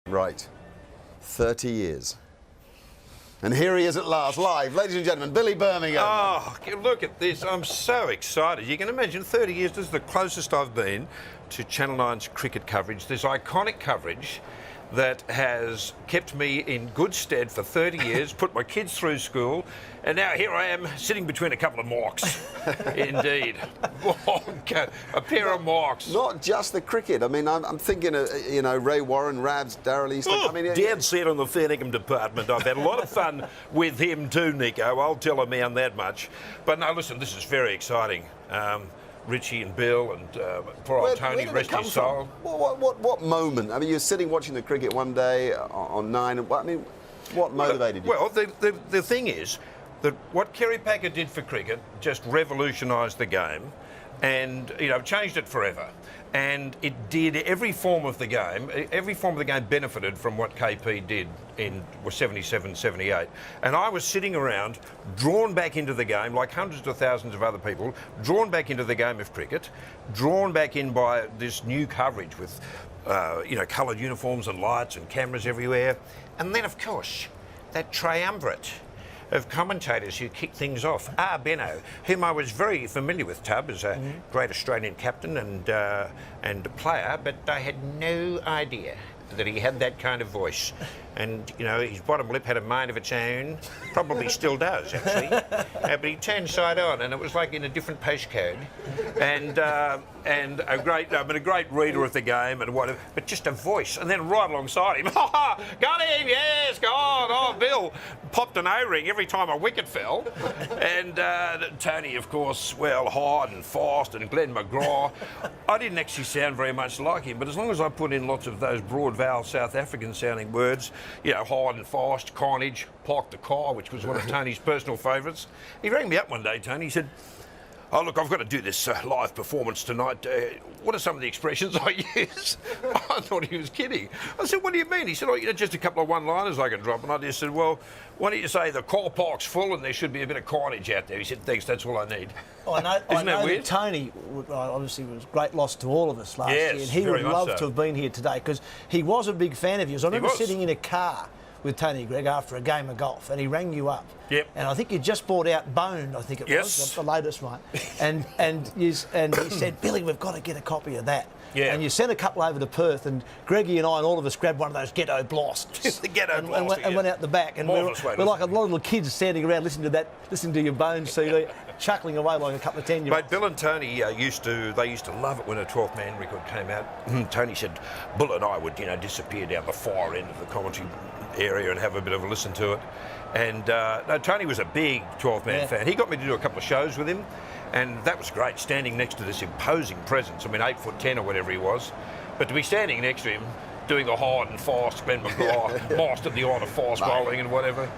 Right. 30 years. And here he is at last, live. Ladies and gentlemen, Billy Birmingham. Oh, look at this. I'm so excited. You can imagine 30 years, this is the closest I've been to Channel 9's cricket coverage. This iconic coverage that has kept me in good stead for 30 years, put my kids through school, and now here I am sitting between a couple of marks. Indeed. A pair of marks. Not just the cricket. I mean, I'm thinking of, you know, Ray Warren, Rabs, Darryl Easton. Oh, I mean, dead set on the Fairnickham department. I've had a lot of fun with him too, Nico. I'll tell a man that much. But no, listen, this is very exciting. Richie and Bill and poor old Tony, rest his soul. What moment? I mean, you're sitting watching the cricket one day on 9. I mean, what motivated you? Well, the thing is that what Kerry Packer did for cricket just revolutionised the game, and changed it forever. And it did every form of the game. Every form of the game benefited from what KP did in 77, 78. And I was sitting around, drawn back into the game, like hundreds of thousands of other people, drawn back into the game of cricket, drawn back in by this new coverage with, coloured uniforms and lights and cameras everywhere. And then, of course, that triumvirate of commentators who kicked things off. Benaud, whom I was very familiar with, Tub, as a great Australian captain and a player, but I had no idea that he had that kind of voice. And, his bottom lip had a mind of its own. Probably still does, actually. But he turned side on, and it was like in a different postcode. And a great reader of the game and whatever, but just a voice. And then right alongside him, got him, yes, go on. Oh, Bill popped an O-ring every time a wicket fell. And Tony, of course, well, hard and fast, and Glenn McGraw. I didn't actually sound very much like him, but as long as I put in lots of those broad vowel South African sounding words, hard and fast, carnage, park the car, which was one of Tony's personal favourites. He rang me up one day, Tony. He said, "Oh, look, I've got to do this live performance tonight. What are some of the expressions I use?" I thought he was kidding. I said, "What do you mean?" He said, "Oh, just a couple of one-liners I can drop." And I just said, "Well, why don't you say the car park's full and there should be a bit of carnage out there?" He said, "Thanks, that's all I need." Oh, I know, Isn't that weird? That Tony obviously was a great loss to all of us last year, and he very would much love so to have been here today because he was a big fan of yours. I remember was. sitting in a car with Tony Greig after a game of golf, and he rang you up. Yep. And I think you just brought out Boned, I think it was, the latest one. and he said, "Billy, we've got to get a copy of that." Yeah. And you sent a couple over to Perth, and Greggy and I and all of us grabbed one of those ghetto blasts. The ghetto blast, and went out the back. And we're like a lot of little kids standing around listening to your Bones CD, chuckling away like a couple of 10-year-olds. Mate, Bill and Tony used to love it when a 12th man record came out. Tony said Bill and I would, disappear down the far end of the commentary area and have a bit of a listen to it. And no, Tony was a big 12th man fan. He got me to do a couple of shows with him, and that was great, standing next to this imposing presence. I mean, 8'10" or whatever he was. But to be standing next to him, doing the hard and fast Glenn McGraw, mastered the art of fast bowling and whatever,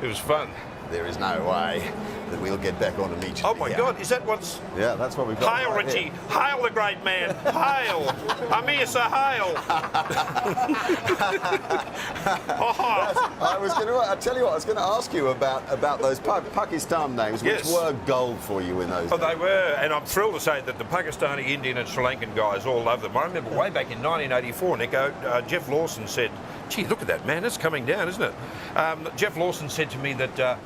it was fun. There is no way that we'll get back on to meet you. Oh my God, is that what's... Yeah, that's what we've got. Hail, right Richie. Here. Hail the great man. Hail. Amir Hail. I tell you what, I was going to ask you about those Pakistan names, which were gold for you in those days. They were, and I'm thrilled to say that the Pakistani, Indian and Sri Lankan guys all love them. I remember way back in 1984, Nico, Jeff Lawson said, "Gee, look at that, man, it's coming down, isn't it?" Jeff Lawson said to me that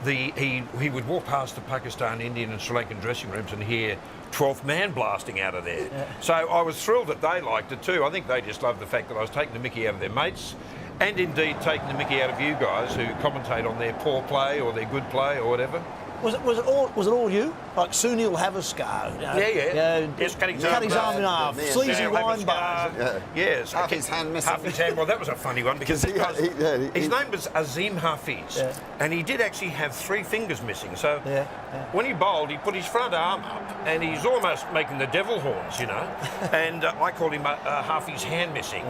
he would walk past the Pakistan, Indian and Sri Lankan dressing rooms and hear 12th man blasting out of there. Yeah. So I was thrilled that they liked it too. I think they just loved the fact that I was taking the mickey out of their mates, and indeed taking the mickey out of you guys who commentate on their poor play or their good play or whatever. Was it all you? Like Sunil Havaskar? Yes, cutting his arm in half. Sleazy wine bars. Yes. Half his hand missing. Half his hand. Well, that was a funny one because his name was Azim Hafiz, and he did actually have 3 fingers missing. So when he bowled, he put his front arm up, and he's almost making the devil horns, And I called him Hafiz hand missing.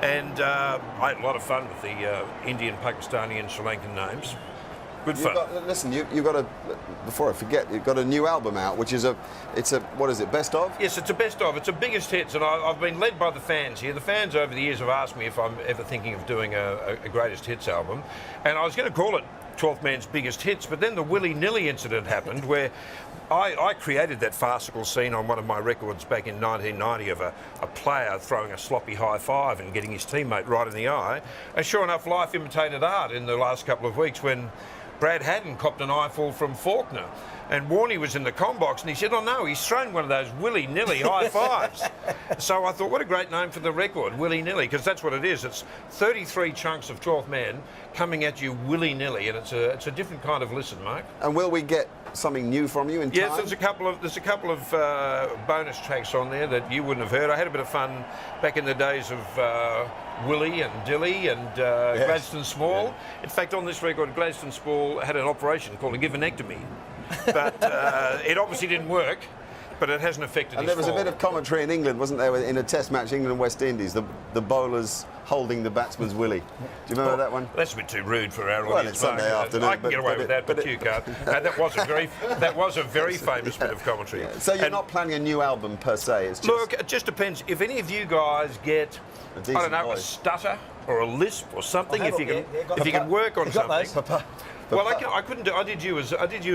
And I had a lot of fun with the Indian, Pakistani and Sri Lankan names. Good fun. You've got before I forget, you've got a new album out, which is what is it, best of? Yes, it's a best of. It's a biggest hits, and I've been led by the fans here. The fans over the years have asked me if I'm ever thinking of doing a greatest hits album, and I was going to call it 12th man's biggest hits. But then the willy-nilly incident happened where I created that farcical scene on one of my records back in 1990 of a player throwing a sloppy high five and getting his teammate right in the eye. And sure enough, life imitated art in the last couple of weeks when Brad Haddon copped an eyeful from Faulkner. And Warney was in the comm box and he said, oh no, he's thrown one of those willy-nilly high fives. So I thought, what a great name for the record, willy-nilly, because that's what it is. It's 33 chunks of 12th man coming at you willy-nilly, and it's a different kind of listen, Mark. And will we get something new from you in time? Yes, there's a couple of bonus tracks on there that you wouldn't have heard. I had a bit of fun back in the days of Willie and Dilly and Gladstone Small. Yeah. In fact, on this record, Gladstone Small had an operation called a givenectomy. But it obviously didn't work, but it hasn't affected and his there was form. a bit of commentary in England, wasn't there, in a test match, England and West Indies, the bowlers holding the batsman's willy. Do you remember that one? That's a bit too rude for our well, audience. It's Sunday afternoon. I can get away with that, but you can't. That was a very famous bit of commentary. Yeah. So you're not planning a new album per se? It's just... Look, it just depends. If any of you guys get, I don't know, voice. a stutter or a lisp or something, if you can work on something. Well, I couldn't do. I did use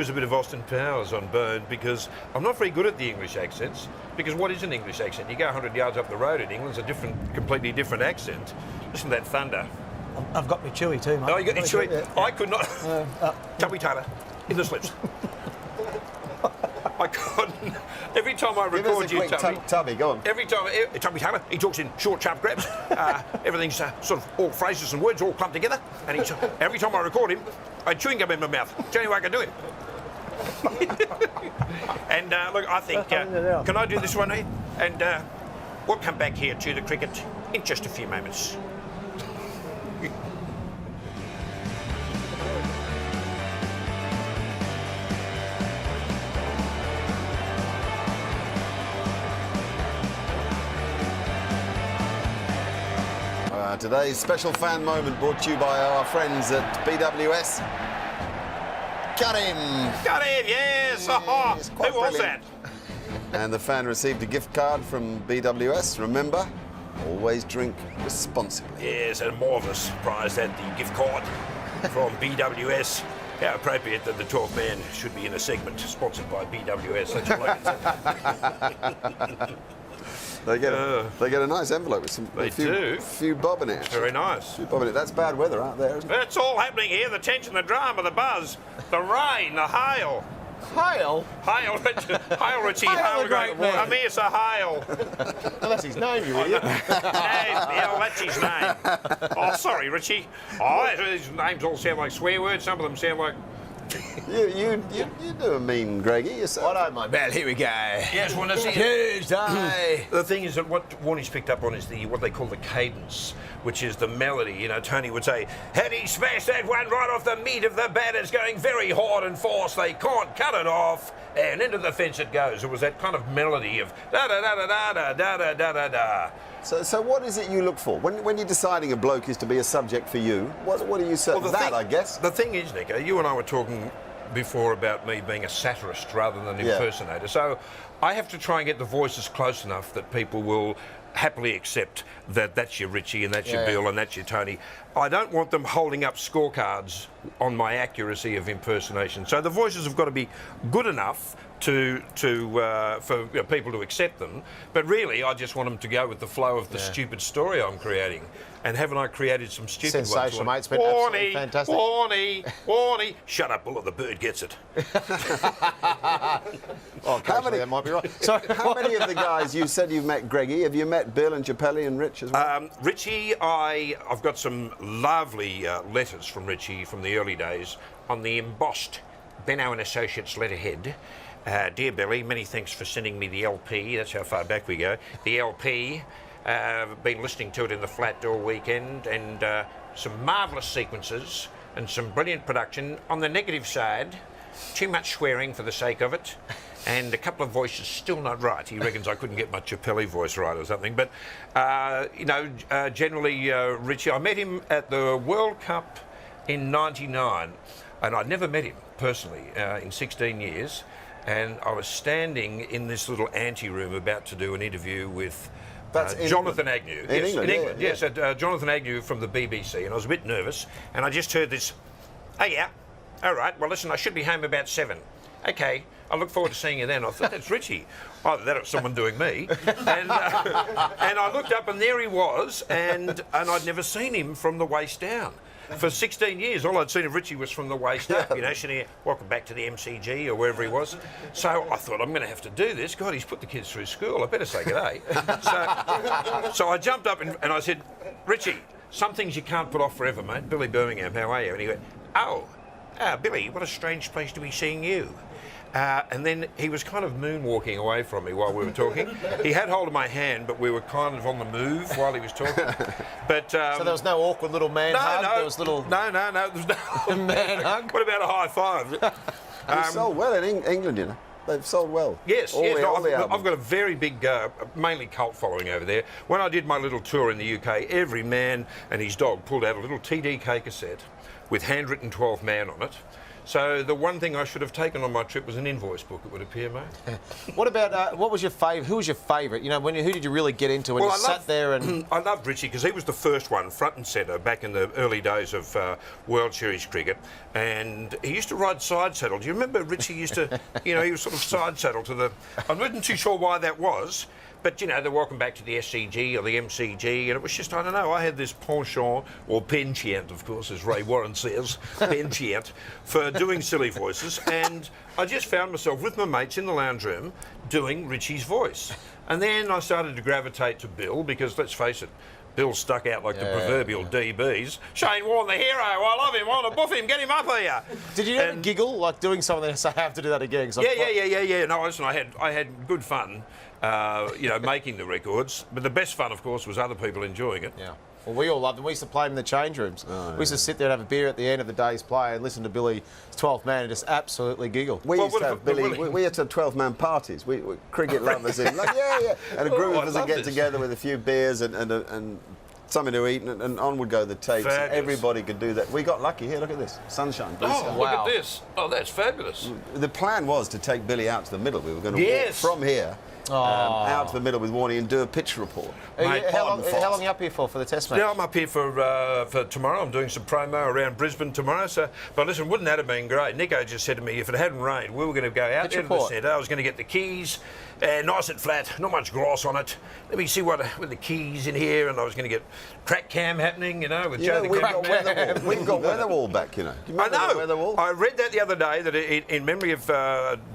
a bit of Austin Powers on Burn because I'm not very good at the English accents. Because what is an English accent? You go 100 yards up the road in England, it's a completely different accent. Listen to that thunder. I've got my chewy too, mate. Oh, you got your chewy? Yeah. I could not. Tubby Taylor, in the slips. I couldn't. Every time I record you, Tubby, go on. Every time, Tubby Taylor, he talks in short, sharp grabs. Everything's sort of all phrases and words all clumped together. And every time I record him, I had chewing gum in my mouth. It's the only way I can do it. And look, I think, can I do this one here? And we'll come back here to the cricket in just a few moments. Today's special fan moment brought to you by our friends at BWS. Got him! Got him, yes! Yes, Who was that? And the fan received a gift card from BWS. Remember, always drink responsibly. Yes, and more of us prized at the gift card from BWS. How appropriate that the 12th man should be in a segment sponsored by BWS. Such a They get a nice envelope with a few bob in it. Very nice. Few bob in it. That's bad weather out there, isn't it? It's all happening here. The tension, the drama, the buzz, the rain, the hail. Hail? Hail, Richie. Hail the great man. I'm here, Sir Hail. Well, that's his name, you idiot. Yeah, that's his name. Oh, sorry, Richie. Oh, his names all sound like swear words. Some of them sound like... You do a mean Greggy yourself. I don't mind. Well, here we go. Yes, well, that's it. Tuesday. The thing is that what Warney's picked up on is what they call the cadence, which is the melody. You know, Tony would say, had he smashed that one right off the meat of the bat, it's going very hard and fast, they can't cut it off, and into the fence it goes. It was that kind of melody of da-da-da-da-da-da-da-da-da-da. So what is it you look for? When you're deciding a bloke is to be a subject for you, what do you say? Well, I guess. The thing is, Nico, you and I were talking before about me being a satirist rather than an impersonator. So I have to try and get the voices close enough that people will happily accept that that's your Richie and that's your Bill and that's your Tony. I don't want them holding up scorecards on my accuracy of impersonation. So the voices have got to be good enough for people to accept them, but really I just want them to go with the flow of the stupid story I'm creating. And haven't I created some stupid ones? Sensational, mate. It's been absolutely fantastic. Warney. Shut up, Bullet, the bird gets it. That might be right. So, how many of the guys, you said you've met Greggy, have you met Bill and Chappelli and Rich as well? Richie, I've got some lovely letters from Richie from the early days on the embossed Benaud and Associates letterhead. Dear Billy, many thanks for sending me the LP. That's how far back we go. The LP. I've been listening to it in the flat all weekend, and some marvellous sequences and some brilliant production. On the negative side, too much swearing for the sake of it, and a couple of voices still not right. He reckons I couldn't get my Chappelli voice right or something. But, generally, Richie, I met him at the World Cup in '99, and I'd never met him personally in 16 years. And I was standing in this little ante-room about to do an interview with Jonathan Agnew. In England? Yes, Jonathan Agnew from the BBC. And I was a bit nervous, and I just heard this, "Hey, yeah, All right, well, listen, I should be home about 7. Okay, I look forward to seeing you then. I thought, that's Richie. Either that or someone doing me. And I looked up and there he was, and I'd never seen him from the waist down. For 16 years, all I'd seen of Richie was from the waist up, you know, sitting here, welcome back to the MCG or wherever he was. So I thought, I'm going to have to do this. God, he's put the kids through school. I better say good day. So I jumped up and I said, Richie, some things you can't put off forever, mate. Billy Birmingham, how are you? And he went, Billy, what a strange place to be seeing you. And then he was kind of moonwalking away from me while we were talking. He had hold of my hand, but we were kind of on the move while he was talking. But so there was no awkward little man hug? No, there was little... No, there was no man hug? What about a high five? They've sold well in England, you know. They've sold well. Yes, I've got a very big, mainly cult following over there. When I did my little tour in the UK, every man and his dog pulled out a little TDK cassette with handwritten 12 Man on it. So the one thing I should have taken on my trip was an invoice book, it would appear, mate. What about, what was your favourite, who was your favourite? You know, who did you really get into when you sat there and... I loved Richie because he was the first one, front and centre, back in the early days of World Series cricket. And he used to ride side saddle. Do you remember Richie used to, you know, he was sort of side saddle to the... I wasn't too sure why that was. But, you know, the welcome back to the SCG or the MCG, and it was just, I don't know, I had this penchant, or penchant, of course, as Ray Warren says, penchant, for doing silly voices, and I just found myself with my mates in the lounge room doing Richie's voice. And then I started to gravitate to Bill, because, let's face it, Bill stuck out like the proverbial DBs. Shane Warne, the hero, I love him, I want to buff him, get him up here. Did you ever giggle, like doing something and say, I have to do that again? Yeah. No, listen, I had good fun. You know, making the records. But the best fun, of course, was other people enjoying it. Yeah. Well, we all loved them. We used to play them in the change rooms. We used to sit there and have a beer at the end of the day's play and listen to Billy's 12th Man and just absolutely giggle. We used to have we had to have 12-man parties. We cricket lovers in, like, and a group of us would get together with a few beers and something to eat, and on would go the tapes. Everybody could do that. We got lucky. Here, look at this. Sunshine. Blue sky. Look at this. Oh, that's fabulous. The plan was to take Billy out to the middle. We were going to walk from here out to the middle with Warnie and do a pitch report. How long are you up here for the test match? Yeah, I'm up here for tomorrow. I'm doing some promo around Brisbane tomorrow. So, but listen, wouldn't that have been great? Nico just said to me, if it hadn't rained, we were going to go out to the centre. I was going to get the keys, nice and flat, not much gloss on it. Let me see with the keys in here, and I was going to get track cam happening, you know, with Joe the Cameraman. We've got weather wall back, you know. Do you remember the weather wall? I read that the other day that in memory of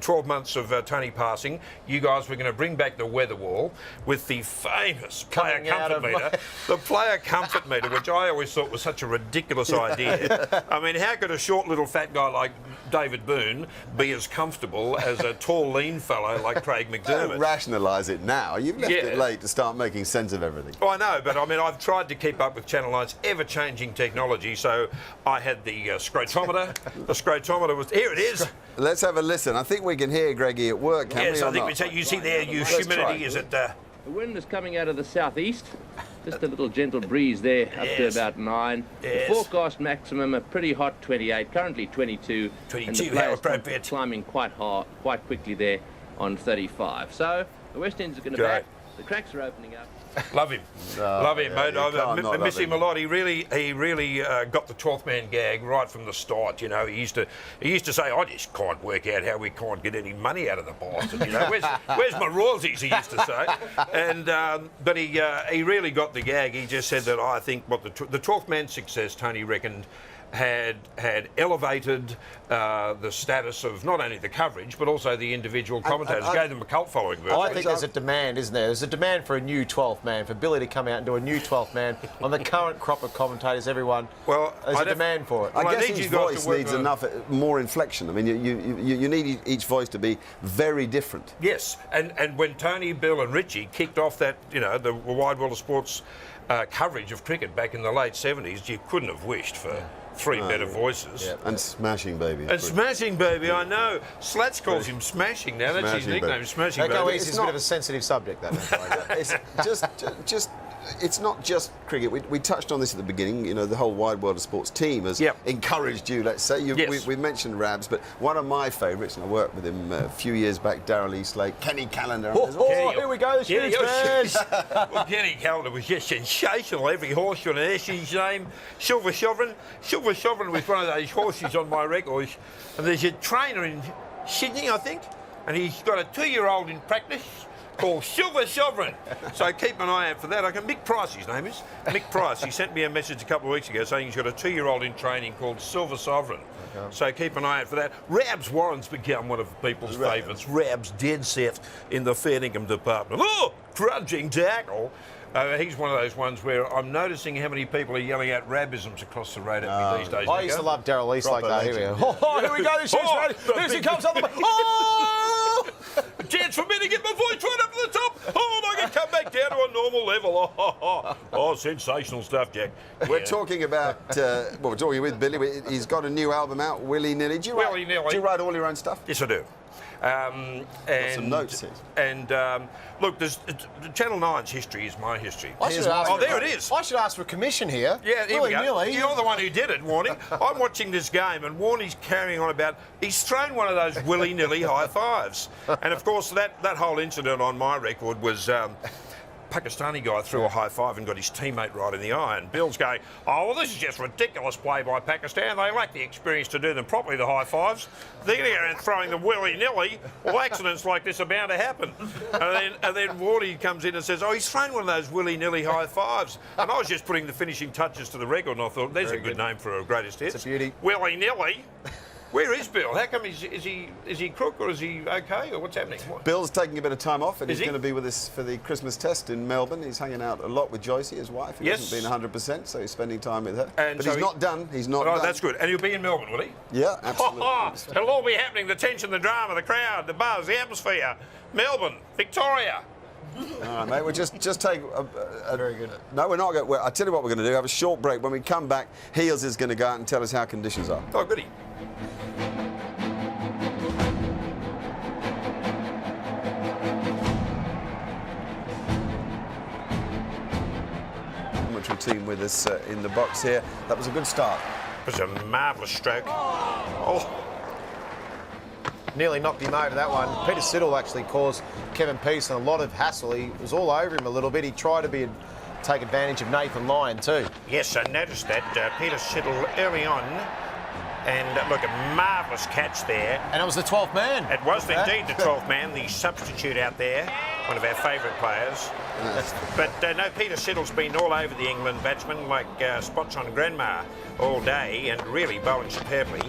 12 months of Tony passing, you guys were going to bring back the weather wall with the famous player comfort meter. The player comfort meter, which I always thought was such a ridiculous idea. I mean, how could a short little fat guy like David Boone be as comfortable as a tall, lean fellow like Craig McDermott? Don't rationalise it now. You've left it late to start making sense of everything. Oh, I know, but I mean, I've tried to keep up with Channel 9's ever-changing technology, so I had the scrotometer. The scrotometer was... Here it is. Let's have a listen. I think we can hear Greggy at work, can we? Yes, I think we say, you see there, your humidity is at... The wind is coming out of the southeast. Just a little gentle breeze there, up to about 9. Yes. The forecast maximum, a pretty hot 28, currently 22. 22, and the how players appropriate. climbing quite quickly there on 35. So the West End's going to back. The cracks are opening up. Love him. Love him, mate. I miss him a lot. He really got the 12th man gag right from the start. You know, he used to say, I just can't work out how we can't get any money out of the bastard. You know, where's my royalties? He used to say. And but he really got the gag. He just said that I think what the 12th man success, Tony reckoned, had elevated the status of not only the coverage but also the individual commentators, gave them a cult following. I think there's a demand, isn't there? There's a demand for a new 12th man, for Billy to come out and do a new 12th man on the current crop of commentators. Everyone, there's a demand for it. I guess each voice needs more inflection. I mean, you need each voice to be very different. Yes, and when Tony, Bill, and Richie kicked off that, you know, the wide world of sports coverage of cricket back in the late 70s, you couldn't have wished for three better voices. Yeah. And Smashing Baby. And Smashing Baby, I know. Slats calls him Smashing now. That's his nickname, Smashing Baby. It's a bit of a sensitive subject, that. It's just it's not just cricket. We touched on this at the beginning. You know, the whole wide world of sports team has encouraged you, let's say. We mentioned Rabs, but one of my favourites, and I worked with him a few years back, Darryl Eastlake, Kenny Callender. Here we go, the huge man. Well, Kenny Callender was just sensational. Every horse on an Essie's name. Silver Sovereign. Silver Sovereign was one of those horses on my records. And there's a trainer in Sydney, I think, and he's got a 2-year-old in practice called Silver Sovereign. So keep an eye out for that. Mick Price, his name is. Mick Price. He sent me a message a couple of weeks ago saying he's got a 2-year-old in training called Silver Sovereign. Okay. So keep an eye out for that. Rabs Warren's become one of people's favourites. Rabs dead set in the fair income department. Oh, trudging tackle. He's one of those ones where I'm noticing how many people are yelling out Rabisms across the road at me these days. I used to love Darryl Eastlake though. Here we go. Oh, here we go. This Here he comes on the... Oh! A chance for me to get my voice right up to the top. Oh, and I can come back down to a normal level. Oh, sensational stuff, Jack. We're talking about, we're talking with Billy. He's got a new album out, Willy Nilly. Do you write all your own stuff? Yes, I do. Got some notes here. And look, Channel 9's history is my history. There it is. I should ask for a commission here. Yeah, here we go. You're the one who did it, Warnie. I'm watching this game, and Warnie's carrying on about he's thrown one of those willy-nilly high fives. And of course, that whole incident on my record was. Pakistani guy threw a high five and got his teammate right in the eye, and Bill's going, oh, well, this is just ridiculous play by Pakistan. They lack the experience to do them properly, the high fives. They're going to go around throwing them willy-nilly. Well, accidents like this are bound to happen. And then Wardy comes in and says, oh, he's thrown one of those willy-nilly high fives. And I was just putting the finishing touches to the record, and I thought, there's a good name for a greatest hits. It's a beauty. Willy-nilly. Where is Bill? How come is he crook or is he okay or what's happening? Bill's taking a bit of time off and he's going to be with us for the Christmas test in Melbourne. He's hanging out a lot with Joycey, his wife. He hasn't been 100%, so he's spending time with her. But he's not done. He's not done. That's good. And he'll be in Melbourne, will he? Yeah, absolutely. It'll all be happening. The tension, the drama, the crowd, the buzz, the atmosphere. Melbourne, Victoria. All right, mate. We'll just take a very good. No, we're not going to. I'll tell you what we're going to do. Have a short break. When we come back, Heels is going to go out and tell us how conditions are. Oh, goody. Team with us in the box here. That was a good start. It was a marvellous stroke. Oh. Nearly knocked him over that one. Peter Siddle actually caused Kevin Pearson a lot of hassle. He was all over him a little bit. He tried to take advantage of Nathan Lyon too. Yes, I noticed that. Peter Siddle early on. And look, a marvellous catch there. And it was the 12th man. It was indeed the 12th man, the substitute out there, one of our favourite players. But no, Peter Siddle's been all over the England batsman like spots on grandma all day and really bowling superbly.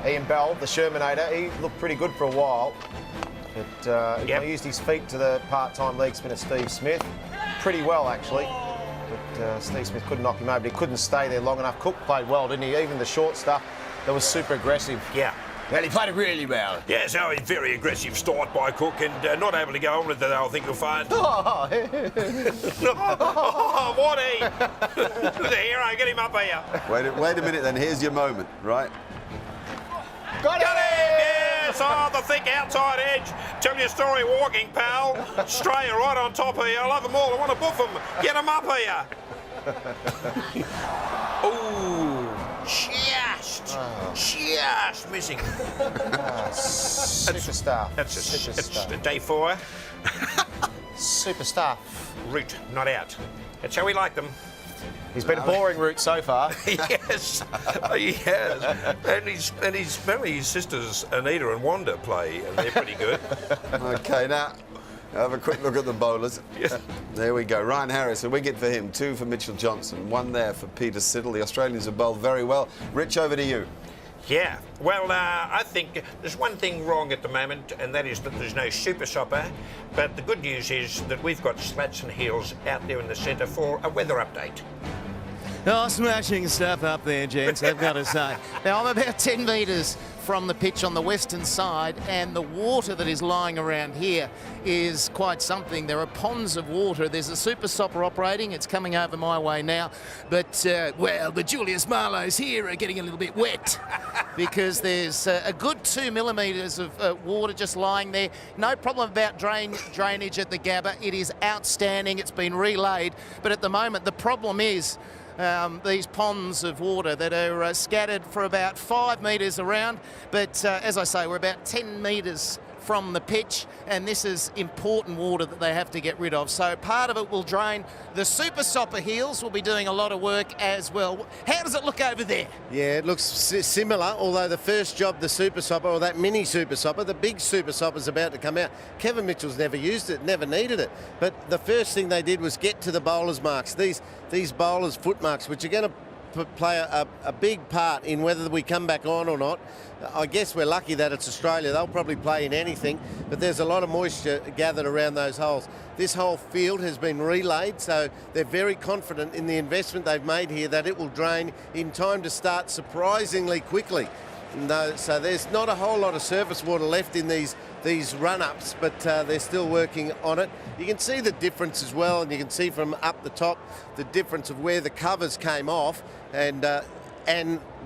Ian Bell, the Shermanator, he looked pretty good for a while. But he used his feet to the part-time leg spinner Steve Smith pretty well, actually. But Steve Smith couldn't knock him over, but he couldn't stay there long enough. Cook played well, didn't he? Even the short stuff, that was super aggressive. Yeah. Well, he played it really well. Yeah, so a very aggressive start by Cook and not able to go on with the whole thing of fun. Oh, Wardy! The hero, get him up here. Wait a minute then, here's your moment, right? Got him! Yes! Oh, the thick outside edge. Tell your story walking, pal. Australia right on top here. I love them all. I want to boof them. Get them up here. Ooh, just missing. Superstar. It's day 4. Superstar. Root, not out. That's how we like them. He's been a boring route so far. Yes, he has. And his apparently his sisters Anita and Wanda play, and they're pretty good. Okay, now have a quick look at the bowlers. Yeah. There we go. Ryan Harris, a wicket for him, 2 for Mitchell Johnson, 1 there for Peter Siddle. The Australians have bowled very well. Rich, over to you. Yeah, well, I think there's one thing wrong at the moment, and that is that there's no super shopper. But the good news is that we've got Slats and Heels out there in the centre for a weather update. Oh, smashing stuff up there, gents, I've got to say. Now, I'm about 10 metres from the pitch on the western side, and the water that is lying around here is quite something. There are ponds of water. There's a super sopper operating. It's coming over my way now. But, well, the Julius Marlows here are getting a little bit wet because there's a good 2 millimetres of water just lying there. No problem about drainage at the Gabba. It is outstanding. It's been relayed. But at the moment, the problem is these ponds of water that are scattered for about 5 metres around. But as I say, we're about 10 metres from the pitch, and this is important water that they have to get rid of. So part of it will drain. The super sopper heels will be doing a lot of work as well. How does it look over there? Yeah, it looks similar, although the first job, the super sopper, or that mini super sopper, the big super sopper is about to come out. Kevin Mitchell's never used it, never needed it. But the first thing they did was get to the bowlers' marks, these bowlers' foot marks, which are going to play a big part in whether we come back on or not. I guess we're lucky that it's Australia. They'll probably play in anything, but there's a lot of moisture gathered around those holes. This whole field has been relayed, so they're very confident in the investment they've made here that it will drain in time to start surprisingly quickly. So there's not a whole lot of surface water left in these run-ups, but they're still working on it. You can see the difference as well, and you can see from up the top the difference of where the covers came off and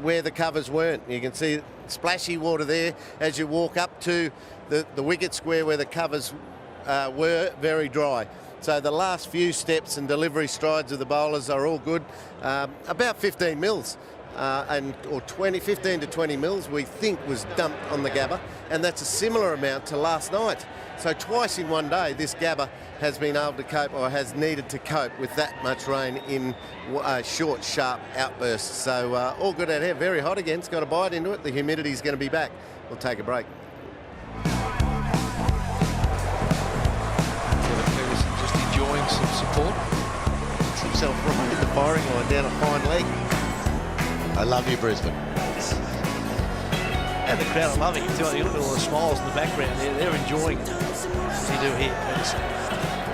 where the covers weren't. You can see splashy water there as you walk up to the wicket square where the covers were very dry. So the last few steps and delivery strides of the bowlers are all good. About 15 mils. Or 15 to 20 mils we think was dumped on the Gabba, and that's a similar amount to last night. So twice in one day this Gabba has been able to cope, or has needed to cope, with that much rain in short, sharp outbursts. So all good out here. Very hot again. It's got a bite into it. The humidity's going to be back. We'll take a break. Just enjoying some support. Puts himself right in the firing line down a fine leg. I love you, Brisbane. And the crowd are loving it too. You look at all the smiles in the background there. They're enjoying it, as you do here.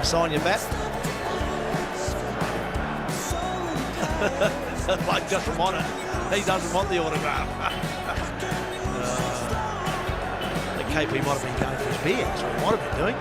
Sign your bat. Like just want it. He doesn't want the autograph. The KP might have been going for his beer. That's what he might have been doing.